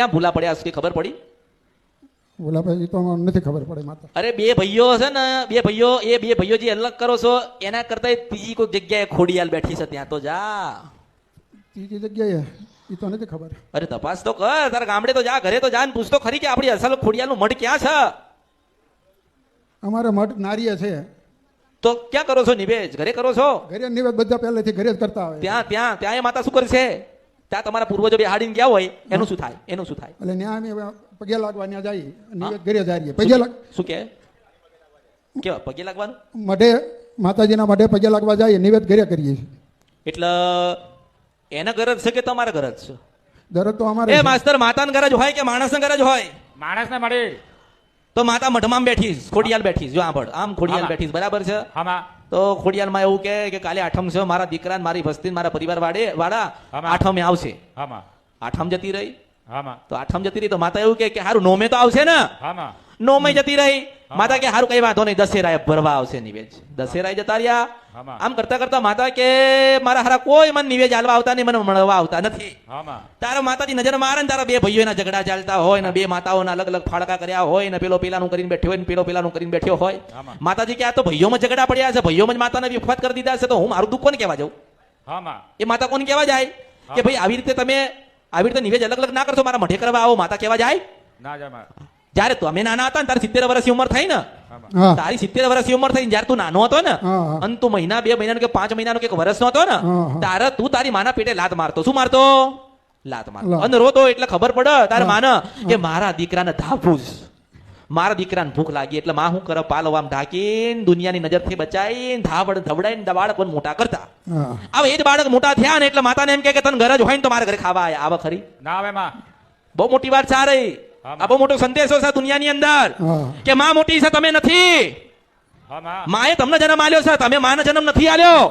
ક્યાં ભૂલા પડ્યા છે ખબર પડી? ઓલા ભાઈ તો નથી ખબર પડે માતા. અરે બે ભાઈઓ છે ને, બે ભાઈઓ જે અલગ કરો છો એના કરતા ત્રીજી કોઈ જગ્યાએ ખોડિયાલ બેઠી છે ત્યાં તો જા. ત્રીજી જગ્યાએ એ તો નથી ખબર. અરે તપાસ તો કર, તારા ગામડે તો જા, ઘરે તો જા ને પૂછતો ખરી કે આપણી અસલ ખોડિયાલનું મઢ ક્યાં છે. અમારે મઠ નારીએ છે. તો ક્યાં કરો છો નિવેદ? ઘરે કરો છો? ઘરે નિવેદ બધા પહેલેથી ઘરે જ કરતા હોય. ત્યાં એ માતા શું કરશે? ત્યાં તમારા પૂર્વજો બેહાડીને ગયા હોય એનું શું થાય? એટલે ન્યા અમે પગે લાગવા ન્યા જઈએ, નિવેદ ઘરે જઈએ. પગે લાગ શું કે કેવા પગે લાગવાનું? મઢે માતાજીના મઢે પગે લાગવા જઈએ, નિવેદ ઘરે કરીએ છીએ. એટલે એના ગરજ છે કે તમારા ગરજ છે? દરદ તો અમારે એ માસ્તર માતાની ગરજ હોય કે માણસની ગરજ હોય? માણસને મળે તો માતા મઢમાં બેઠી, ખોડિયાલ બેઠી, જો આંભળ આમ ખોડિયાલ બેઠી, બરાબર છે? તો ખોડિયાલમાં એવું કે કાલે આઠમ છે, મારા દીકરા મારી વસ્તી મારા પરિવાર વાળા આઠમે આવશે. આઠમ જતી રહી તો આઠમ જતી રહી તો માતા એવું કે હારું નોમે તો આવશે ને? નોમે જતી રહી. માતા કે હારું કઈ વાંધો નહીં, દશેરાએ ભરવા આવશે નિવેદ. દશેરાએ જતા રહ્યા. આમ કરતા કરતા માતા કે મારા હારા કોઈ મને નિવેદ હાલવા આવતા નહીં, મને મળવા આવતા નથી. તારા માતાજી નજર મારે ને તારા બે ભાઈઓના ઝઘડા ચાલતા હોય ને બે માતાઓના અલગ અલગ ફાળકા કર્યા હોય ને પેલો પેલાનું કરીને બેઠ્યો હોય ને પેલો પેલાનું કરીને બેઠ્યો હોય. માતાજી કે આ તો ભાઈઓમાં ઝઘડા પડ્યા છે, ભાઈઓમાં જ માતાને વિખવાદ કરી દીધા છે, તો હું મારું દુઃખ કોને કહેવા જાઉં? એ માતા કોને કહેવા જાય કે ભાઈ આવી રીતે તમે આવી રીતે નિવેદ અલગ અલગ ના કરશો, મારા મઢે કરવા આવો? માતા કહેવા જાય ના જાય. જયારે તમે નાના હતા ને તારી 70 વર્ષની ઉંમર થઈ ને, તારી 70 વર્ષની ઉંમર થઈ જયારે તું નાનો હતો ને, અને તું મહિના 2 મહિનાનો કે 5 મહિનાનો કે વર્ષનો હતો ને, તારે તું તારી માના પેટે લાત મારતો. શું મારતો? લાત મારતો. અને રોતો એટલે ખબર પડે તારે માને કે મારા દીકરાને ધાપું જ, મારા દીકરાને ભૂખ લાગી એટલે માં શું કરે, પાલો આમ ઢાંકીને દુનિયાની નજરથી બચાવીને ધવડાઈને બાળકોને મોટા કરતા. હવે એ જ બાળક મોટા થયા ને એટલે માતાને એમ કે તને ગરજ હોય ને તો મારા ઘરે ખાવા આવે ખરી ના આવે? માં બહુ મોટી વાત છે આ રહી. આ બહુ મોટો સંદેશો છે દુનિયાની અંદર કે માં મોટી છે, તમે નથી. માએ તમને જન્મ આલ્યો છે, તમે માને જન્મ નથી આલ્યો.